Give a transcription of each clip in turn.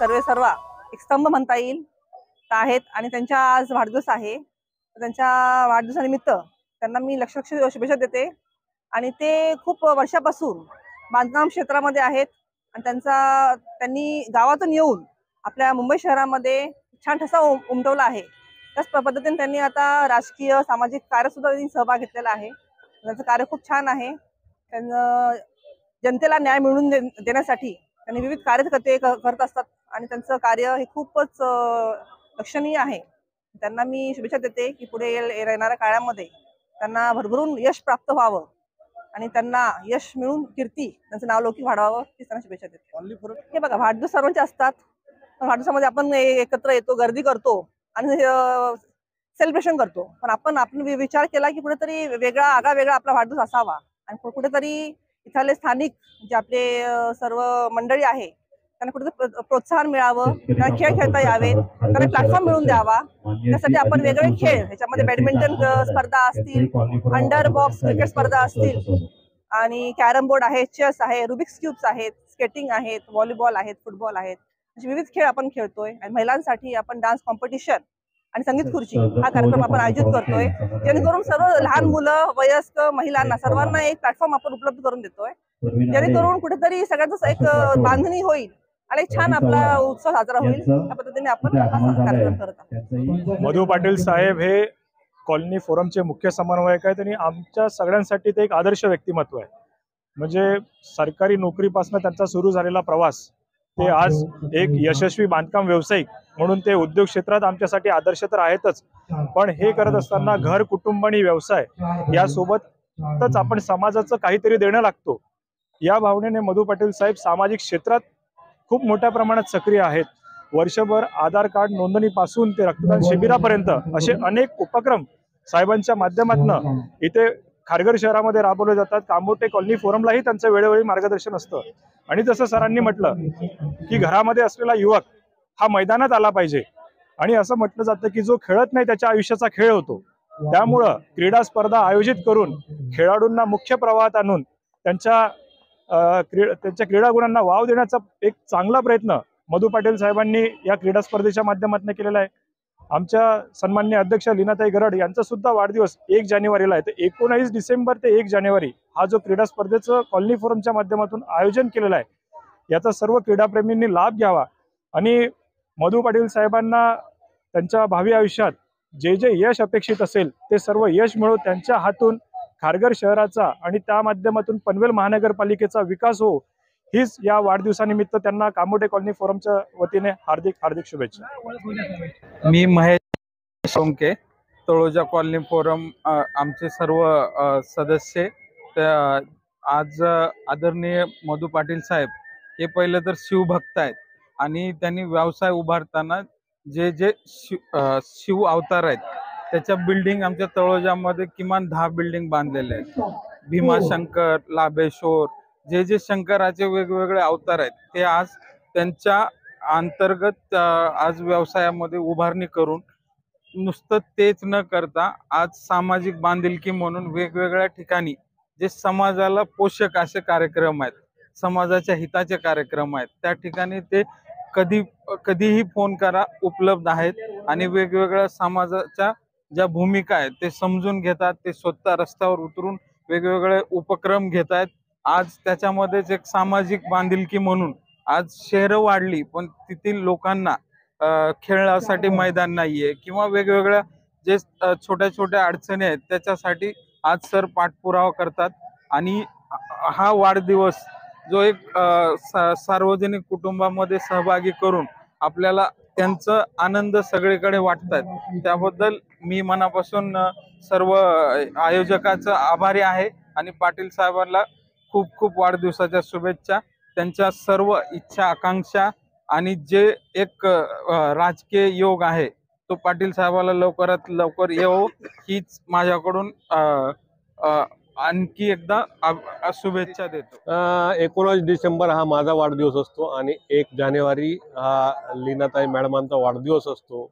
सर्व एक स्तंभ म्हणता येईल आहेत आणि त्यांच्या आज वाढदिवस आहे. त्यांच्या वाढदिवसानिमित्त त्यांना मी लक्ष शुभेच्छा देते. आणि ते खूप वर्षापासून बांधकाम क्षेत्रामध्ये आहेत आणि त्यांनी गावातून येऊन आपल्या मुंबई शहरामध्ये छान ठसा उमटवला आहे. त्याच पद्धतीने त्यांनी आता राजकीय सामाजिक कार्य सुद्धा सहभाग घेतलेला आहे. त्यांचं कार्य खूप छान आहे. त्यांना जनतेला न्याय मिळवून देण्यासाठी त्यांनी विविध कार्य करत असतात आणि त्यांचं कार्य हे खूपच लक्षणीय आहे. त्यांना मी शुभेच्छा देते की पुढे येणाऱ्या काळामध्ये त्यांना भरभरून यश प्राप्त व्हावं आणि त्यांना यश मिळून कीर्ती त्यांचं नावलौकिक वाढवावं ही त्यांना शुभेच्छा देते. हे बघा, वाढदिवस सर्वांचे असतात. वाढदिवसामध्ये आपण एकत्र येतो, गर्दी करतो आणि सेलिब्रेशन करतो. पण आपण विचार केला की कुठेतरी वेगळा आपला वाढदिवस असावा आणि कुठेतरी इथले स्थानिक जे आपले सर्व मंडळी आहे त्यांना कुठेतरी प्रोत्साहन मिळावं, त्यांना खेळ खेळता यावेत, त्यांना प्लॅटफॉर्म मिळून द्यावा. त्यासाठी आपण वेगळे खेळ, ह्याच्यामध्ये बॅडमिंटन स्पर्धा असतील, अंडर बॉक्स क्रिकेट स्पर्धा असतील आणि कॅरम बोर्ड आहे, चेस आहे, रुबिक्स क्यूब्स आहेत, स्केटिंग आहेत, व्हॉलीबॉल आहेत, फुटबॉल आहेत, असे विविध खेळ आपण खेळतोय. आणि महिलांसाठी आपण डान्स कॉम्पिटिशन आणि संगीत खुर्ची हा कार्यक्रम आपण आयोजित करतोय, जेणेकरून सर्व लहान मुलं, वयस्क, महिलांना सर्वांना एक प्लॅटफॉर्म आपण उपलब्ध करून देतोय, जेणेकरून कुठेतरी सगळ्याच एक बांधणी होईल आणि छान आपला उत्सव साजरा होईल. त्या पद्धतीने आपण हा कार्यक्रम करत आहोत. मधु पाटील साहेब हे कॉलनी फोरमचे मुख्य समन्वयक आहेत आणि आमच्या सगळ्यांसाठी ते एक आदर्श व्यक्तिमत्व आहे. म्हणजे सरकारी नोकरीपासून त्यांचा सुरू झालेला प्रवास ते आज एक यशस्वी बांधकाम व्यावसायिक म्हणून ते उद्योग क्षेत्रात आमच्यासाठी आदर्श तर आहेतच, पण हे करत असताना घर, कुटुंब आणि व्यवसाय यासोबतच आपण समाजाचं काहीतरी देणं लागतो या भावनेने मधु पाटील साहेब सामाजिक क्षेत्रात खूप मोठ्या प्रमाणात सक्रिय आहेत. वर्षभर आधार कार्ड नोंदणीपासून ते रक्तदान शिबिरापर्यंत असे अनेक उपक्रम साहेबांच्या माध्यमातून इथे खारघर शहरामध्ये राबवले जातात. कामोटे कॉलनी फोरमलाही त्यांचं वेळोवेळी मार्गदर्शन असतं. आणि जसं सरांनी म्हटलं की घरामध्ये असलेला युवक हा मैदानात आला पाहिजे आणि असं म्हटलं जातं की जो खेळत नाही त्याच्या आयुष्याचा खेळ होतो. त्यामुळं क्रीडा स्पर्धा आयोजित करून खेळाडूंना मुख्य प्रवाहात आणून त्यांच्या क्रीडा गुणांना वाव देण्याचा एक चांगला प्रयत्न मधु पाटील साहेबांनी या क्रीडा स्पर्धेच्या माध्यमातून केलेला आहे. आमच्या सन्माननीय अध्यक्ष लीनाताई गरड यांचा सुद्धा वाढदिवस 1 जानेवारीला आहे. तर 19 डिसेंबर ते 1 जानेवारी हा जो क्रीडा स्पर्धेचं कॉलनी फोरमच्या माध्यमातून आयोजन केलेलं आहे याचा सर्व क्रीडाप्रेमींनी लाभ घ्यावा आणि मधु पाटील साहेबांना त्यांच्या भावी आयुष्यात जे जे यश अपेक्षित असेल ते सर्व यश मिळो, त्यांच्या हातून खारघर शहराचा आणि त्या माध्यमातून पनवेल महानगरपालिकेचा विकास हो, हीच या वाढदिवसानिमित्त त्यांना कामोटे कॉलनी फोरमच्या वतीने हार्दिक हार्दिक शुभेच्छा. मी महेश सोमके, तळोजा कॉलनी फोरम आमचे सर्व सदस्य. आज आदरणीय मधु पाटील साहेब हे पहिले तर शिवभक्त आहेत आणि त्यांनी व्यवसाय उभारताना जे जे शिव अवतार आहेत त्याच्या बिल्डिंग आमच्या तळोजामध्ये किमान 10 बिल्डिंग बांधलेले आहेत. भीमाशंकर, लाभेश्वर, जे जे शंकराचे वेगवेगळे अवतार आहेत ते आज त्यांच्या अंतर्गत आज व्यवसायामध्ये उभारणी करून नुसतं तेच न करता आज सामाजिक बांधिलकी म्हणून वेगवेगळ्या ठिकाणी जे समाजाला पोषक असे कार्यक्रम आहेत, समाजाच्या हिताचे कार्यक्रम आहेत, त्या ठिकाणी ते कधीही फोन करा उपलब्ध आहेत आणि वेगवेगळ्या समाजाच्या ज्या भूमिका आहेत ते समजून घेतात. ते स्वतः रस्त्यावर उतरून वेगवेगळे उपक्रम घेत आहेत. आज त्याच्यामध्येच एक सामाजिक बांधिलकी म्हणून आज शहरं वाढली पण तेथील लोकांना खेळण्यासाठी मैदान नाहीये किंवा वेगवेगळ्या जे छोट्या छोट्या अडचणी आहेत त्याच्यासाठी आज सर पाठपुरावा करतात. आणि हा वाढदिवस जो एक सार्वजनिक कुटुंबामध्ये सहभागी करून आपल्याला त्यांचा आनंद सगळीकडे वाटतात, त्याबद्दल मी मनापासून सर्व आयोजकांचा आभारी आहे आणि पाटील साहेबांना खूप खूप वाढदिवसाच्या शुभेच्छा. त्यांच्या सर्व इच्छा आकांक्षा आणि जे एक राजकीय योग आहे तो पाटील साहेबाला लवकरात लवकर येवो हीच माझ्याकडून आणखी एकदा शुभेच्छा देतो. 19 डिसेंबर हा माझा वाढदिवस असतो आणि 1 जानेवारी हा लीनाताई मॅडमांचा वाढदिवस असतो.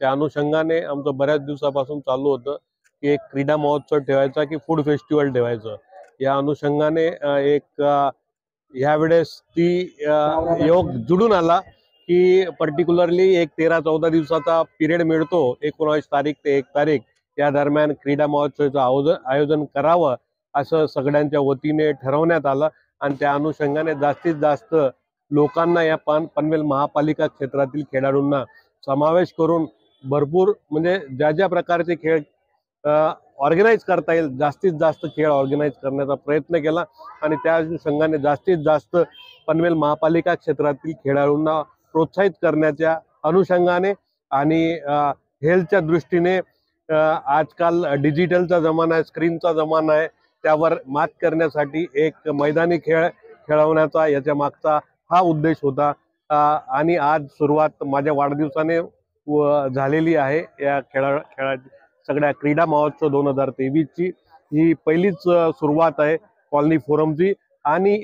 त्या अनुषंगाने आमचं बऱ्याच दिवसापासून चालू होतं की एक क्रीडा महोत्सव ठेवायचा की फूड फेस्टिवल ठेवायचं. या अनुषंगाने एक ह्यावेळेस ती योग जुडून आला की पर्टिक्युलरली एक 13-14 दिवसाचा पिरियड मिळतो, 19 तारीख ते 1 तारीख या दरम्यान क्रीडा महोत्सवाचं आयोजन करावं असं सगळ्यांच्या वतीने ठरवण्यात आलं आणि त्या अनुषंगाने जास्तीत जास्त लोकांना या पनवेल महापालिका क्षेत्रातील खेळाडूंना समावेश करून भरपूर म्हणजे ज्या ज्या प्रकारचे खेळ ऑर्गनाईज करता येईल जास्तीत जास्त खेळ ऑर्गनाईज करण्याचा प्रयत्न केला आणि त्या अनुषंगाने जास्तीत जास्त पनवेल महापालिका क्षेत्रातील खेळाडूंना प्रोत्साहित करण्याच्या अनुषंगाने आणि हेल्थच्या दृष्टीने आजकाल डिजिटलचा जमाना आहे, स्क्रीनचा जमाना आहे, त्यावर मात करण्यासाठी एक मैदानी खेळ खेळवण्याचा याच्या मागचा हा उद्देश होता। आणि आज सुरुवात माझ्या वाढदिवसाने झालेली आहे। या खेळाची सगळ्या क्रीडा महोत्सव 2023 ची ही पहिलीच सुरुवात आहे कॉलनी फोरमची आणि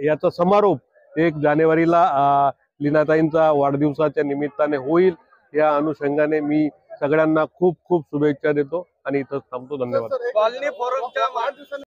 याचा समारोप 1 जानेवारीला लीनाताईंचा वाढदिवसाच्या निमित्ताने होईल। या अनुषंगाने मी सगळ्यांना खूप खूप शुभेच्छा देतो आणि इथंच थांबतो। धन्यवाद।